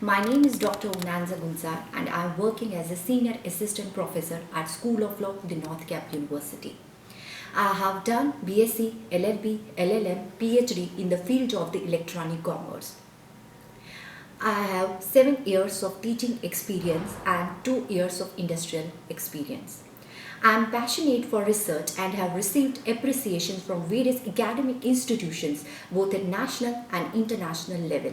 My name is Dr. Unanza Gunzar and I am working as a Senior Assistant Professor at School of Law, the North Cap University. I have done BSc, LLB, LLM, PhD in the field of the electronic commerce. I have 7 years of teaching experience and 2 years of industrial experience. I am passionate for research and have received appreciation from various academic institutions both at national and international level.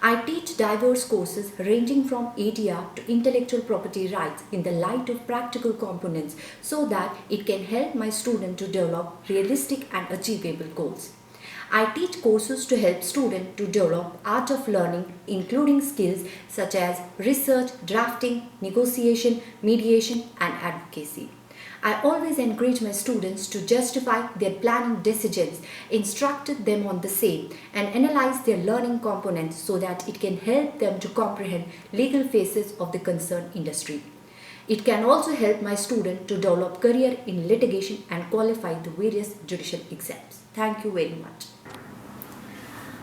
I teach diverse courses ranging from ADR to intellectual property rights in the light of practical components so that it can help my students to develop realistic and achievable goals. I teach courses to help students to develop art of learning, including skills such as research, drafting, negotiation, mediation, and advocacy. I always encourage my students to justify their planning decisions, instruct them on the same, and analyze their learning components so that it can help them to comprehend legal phases of the concerned industry. It can also help my student to develop career in litigation and qualify the various judicial exams. Thank you very much.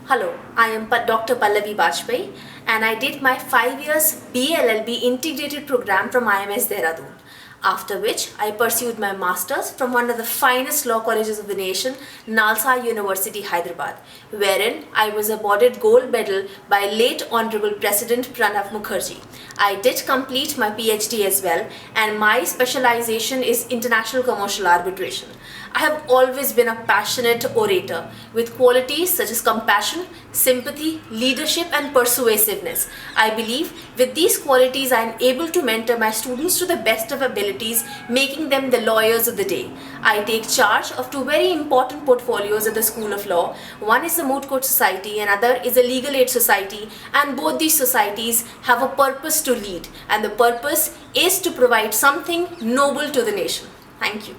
Hello, I am Dr. Pallavi Bajpai and I did my 5 years BLLB integrated program from IMS Dehradun. After which I pursued my masters from one of the finest law colleges of the nation, Nalsa University, Hyderabad, wherein I was awarded gold medal by late Honorable President Pranab Mukherjee. I did complete my PhD as well, and my specialization is international commercial arbitration. I have always been a passionate orator with qualities such as compassion, sympathy, leadership and persuasiveness. I believe with these qualities I am able to mentor my students to the best of abilities, making them the lawyers of the day. I take charge of 2 very important portfolios at the School of Law. One is the Moot Court Society and other is the Legal Aid Society, and both these societies have a purpose to lead, and the purpose is to provide something noble to the nation. Thank you.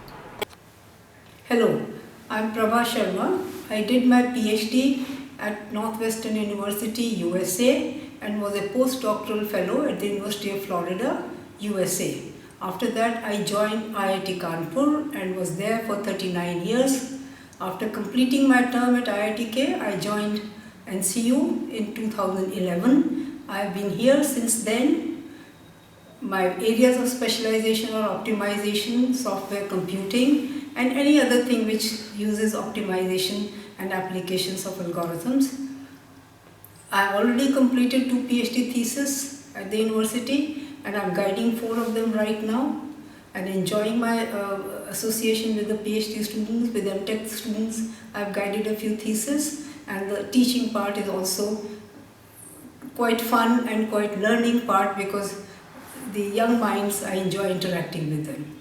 Hello, I'm Prabha Sharma. I did my PhD at Northwestern University, USA, and was a postdoctoral fellow at the University of Florida, USA. After that, I joined IIT Kanpur and was there for 39 years. After completing my term at IITK, I joined NCU in 2011. I have been here since then. My areas of specialization are optimization, software computing, and any other thing which uses optimization and applications of algorithms. I have already completed 2 PhD theses at the university and I'm guiding 4 of them right now and enjoying my association with the PhD students, with MTech students. I have guided a few theses, and the teaching part is also quite fun and quite learning part because the young minds, I enjoy interacting with them.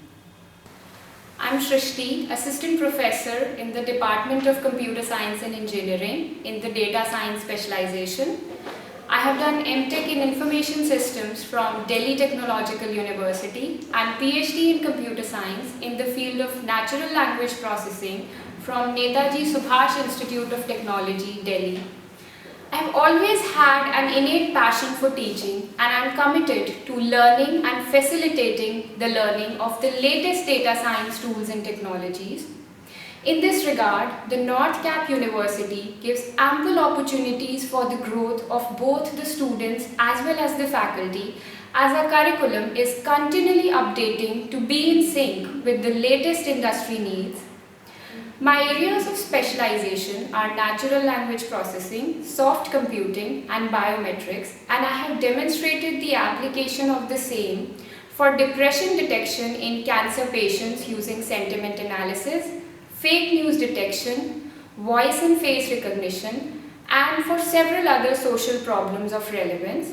I'm Shrishti, Assistant Professor in the Department of Computer Science and Engineering in the Data Science specialization. I have done MTech in Information Systems from Delhi Technological University and PhD in Computer Science in the field of Natural Language Processing from Netaji Subhash Institute of Technology, Delhi. I have always had an innate passion for teaching, and I am committed to learning and facilitating the learning of the latest data science tools and technologies. In this regard, the North Cap University gives ample opportunities for the growth of both the students as well as the faculty, as our curriculum is continually updating to be in sync with the latest industry needs. My areas of specialization are natural language processing, soft computing and biometrics, and I have demonstrated the application of the same for depression detection in cancer patients using sentiment analysis, fake news detection, voice and face recognition, and for several other social problems of relevance.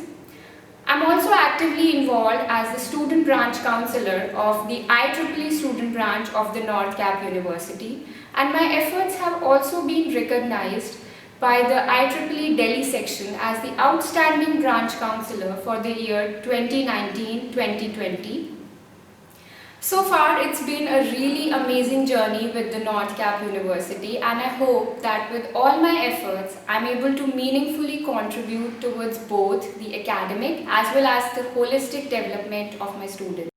I'm also actively involved as the student branch counselor of the IEEE student branch of the North Cap University, and my efforts have also been recognized by the IEEE Delhi section as the outstanding branch counselor for the year 2019-2020. So far, it's been a really amazing journey with the North Cap University, and I hope that with all my efforts, I'm able to meaningfully contribute towards both the academic as well as the holistic development of my students.